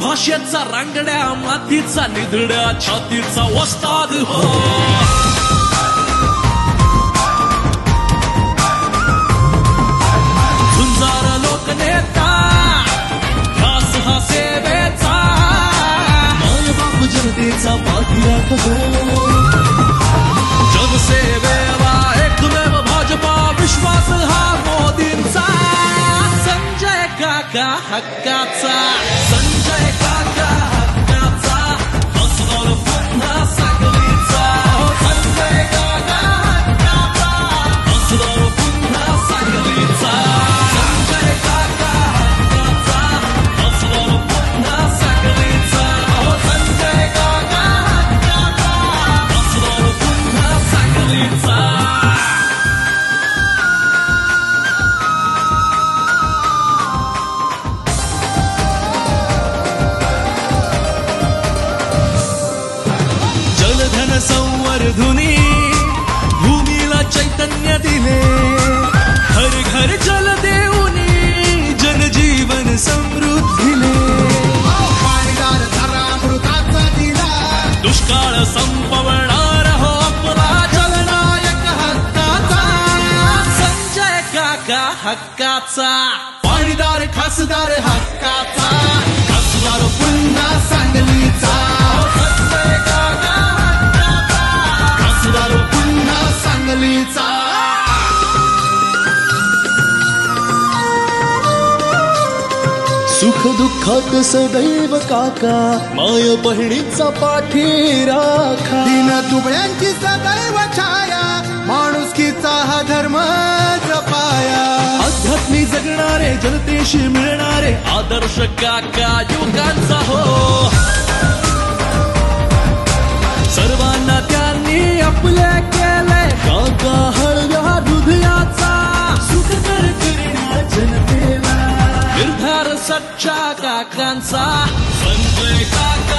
भाषेचा रांगड्या मातीचा निधड्या छातीचा वस्ताद हो झुंजार लोकनेता खास हा सेवेचा मायबाप जनतेचा पाठीराख हो जनसेवेला एकमेव भाजपा विश्वास हा मोदींचा संजय काका हक्काचा संजय काका हक्काचा हसणार पुन्हा सांगलीचा संजय काका हक्काचा हसणार पुन्हा सांगलीचा संजय काका हक्काचा हसणार पुन्हा सांगलीचा संजय काका हक्काचा हसणार पुन्हा सांगलीचा संवर्धुनी भूमीला चैतन्य दिले हर घर जल देऊनी जनजीवन समृद्धीले पाणीदार धरामृताचा दिला दुष्काळ संपवणार हो आपला जलनायक हक्काचा संजय काका हक्काचा पाणीदार खासदार हक्काचा खासदार पुन्हा सांगलीचा संजय काका पुन्हा सांगलीचा सुख दुःखात सदैव काका माय बहिणीचा पाठी राखा दिन दुबळ्यांची सदैव छाया माणुसकीचा हा धर्म जपाया अध्यात्मी जगणारे जनतेशी मिळणारे आदर्श काका युगांचा हो सर्वांना त्यांनी आपले केले काका हळव्या हृदयाचा सुखकर करण्या जनतेला निर्धार सच्चा काकांचा संजय काका